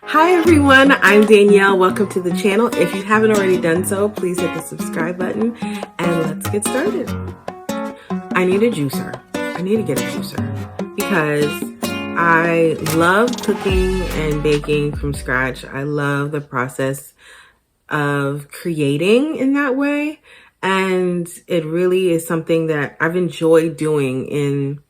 Hi everyone, I'm Danielle. Welcome to the channel. If you haven't already done so, please hit the subscribe button and let's get started. I need a juicer. I need to get a juicer because I love cooking and baking from scratch. I love the process of creating in that way. And it really is something that I've enjoyed doing in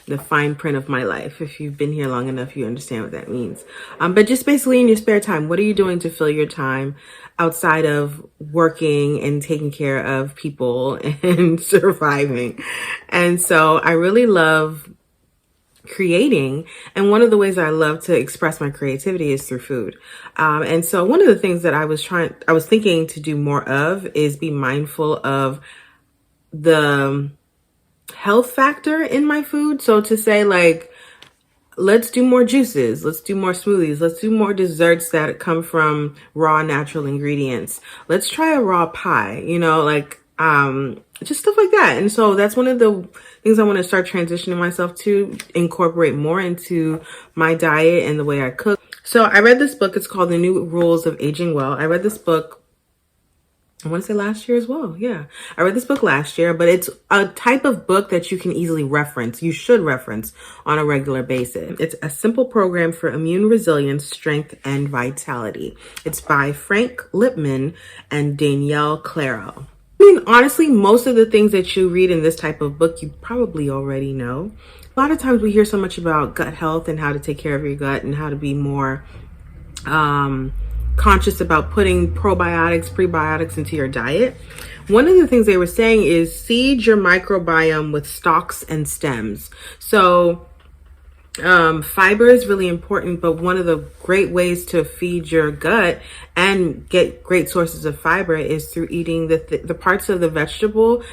the fine print of my life. If you've been here long enough, you understand what that means. But just basically in your spare time, what are you doing to fill your time outside of working and taking care of people and surviving? And so I really love creating, and one of the ways I love to express my creativity is through food. And so one of the things that I was thinking to do more of is be mindful of the health factor in my food. So to say, like, let's do more juices, let's do more smoothies, let's do more desserts that come from raw natural ingredients. Let's try a raw pie, just stuff like that. And so that's one of the things I want to start transitioning myself to incorporate more into my diet and the way I cook. So I read this book. It's called The New Rules of Aging Well. I read this book, I want to say last year as well. Yeah, I read this book last year, but it's a type of book that you can easily reference. You should reference on a regular basis. It's a simple program for immune resilience, strength, and vitality. It's by Frank Lipman and Danielle Claro. I mean, honestly, most of the things that you read in this type of book, you probably already know. A lot of times we hear so much about gut health and how to take care of your gut and how to be more conscious about putting probiotics, prebiotics into your diet. One of the things they were saying is seed your microbiome with stalks and stems. So fiber is really important, but one of the great ways to feed your gut and get great sources of fiber is through eating the parts of the vegetable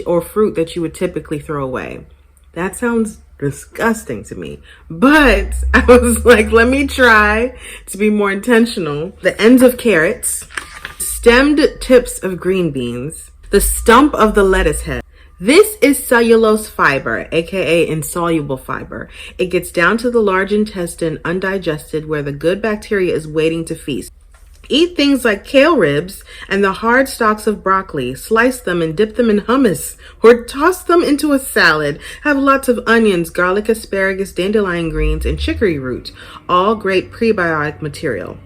or fruit that you would typically throw away. That sounds disgusting to me, but I was like, let me try to be more intentional. The ends of carrots, stemmed tips of green beans, the stump of the lettuce head. This is cellulose fiber, aka insoluble fiber. It gets down to the large intestine undigested where the good bacteria is waiting to feast. Eat things like kale ribs and the hard stalks of broccoli. Slice them and dip them in hummus or toss them into a salad. Have lots of onions, garlic, asparagus, dandelion greens, and chicory root. All great prebiotic material.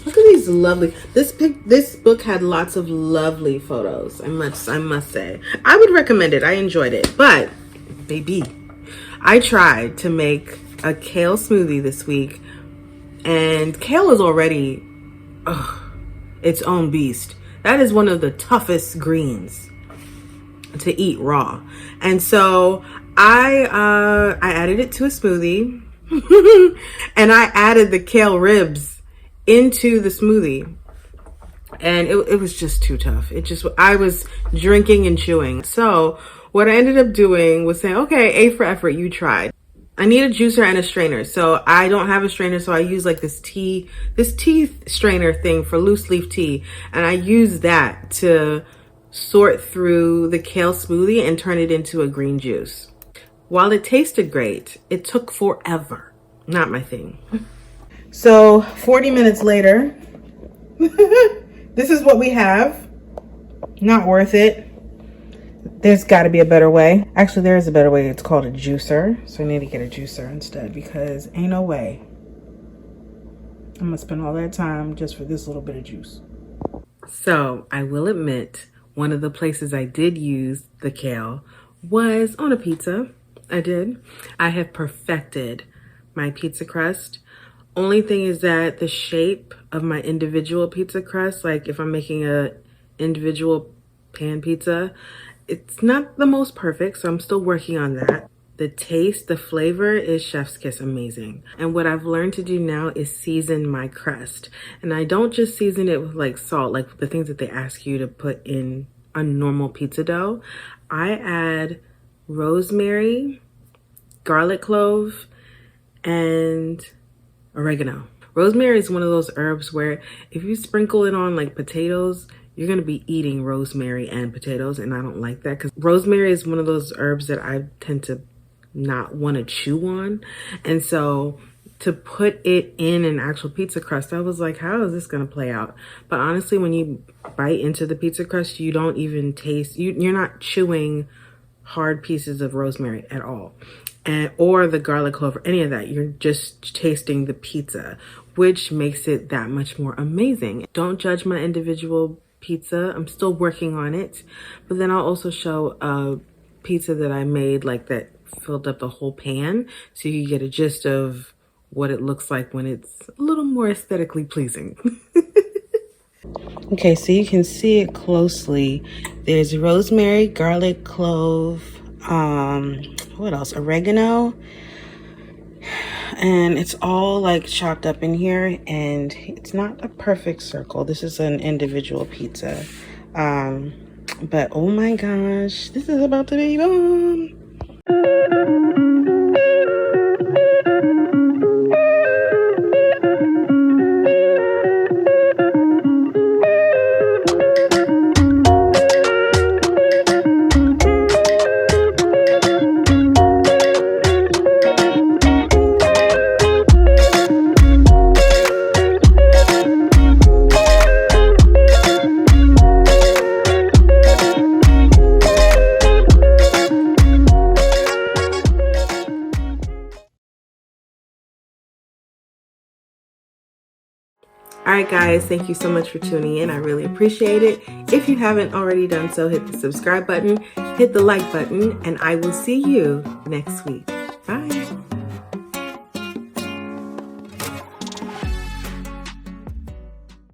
Look at these lovely, this book had lots of lovely photos, I must say. I would recommend it. I enjoyed it. But, baby, I tried to make a kale smoothie this week, and kale is already its own beast. That is one of the toughest greens to eat raw. And so I added it to a smoothie and I added the kale ribs into the smoothie, and it was just too tough. I was drinking and chewing. So what I ended up doing was saying, okay, A for effort, you tried. I need a juicer and a strainer. So I don't have a strainer, so I use like this tea strainer thing for loose leaf tea, and I use that to sort through the kale smoothie and turn it into a green juice. While it tasted great, it took forever. Not my thing. So 40 minutes later, this is what we have. Not worth it. There's got to be a better way. Actually, there is a better way. It's called a juicer. So I need to get a juicer instead, because ain't no way I'm gonna spend all that time just for this little bit of juice. So I will admit, one of the places I did use the kale was on a pizza. I have perfected my pizza crust. Only thing is that the shape of my individual pizza crust, like if I'm making a individual pan pizza, it's not the most perfect, so I'm still working on that. The taste, the flavor is chef's kiss amazing. And what I've learned to do now is season my crust. And I don't just season it with like salt, like the things that they ask you to put in a normal pizza dough. I add rosemary, garlic clove, and oregano. Rosemary is one of those herbs where if you sprinkle it on like potatoes, you're going to be eating rosemary and potatoes, and I don't like that because rosemary is one of those herbs that I tend to not want to chew on. And so to put it in an actual pizza crust, I was like, how is this going to play out? But honestly, when you bite into the pizza crust, you don't even taste, you're not chewing hard pieces of rosemary at all, or the garlic clove or any of that. You're just tasting the pizza, which makes it that much more amazing. Don't judge my individual pizza. I'm still working on it. But then I'll also show a pizza that I made like that filled up the whole pan, so you get a gist of what it looks like when it's a little more aesthetically pleasing. Okay, so you can see it closely. There's rosemary, garlic, clove, what else? Oregano. And it's all like chopped up in here, and it's not a perfect circle. This is an individual pizza. But oh my gosh, this is about to be bomb. Alright guys, thank you so much for tuning in. I really appreciate it. If you haven't already done so, hit the subscribe button, hit the like button, and I will see you next week.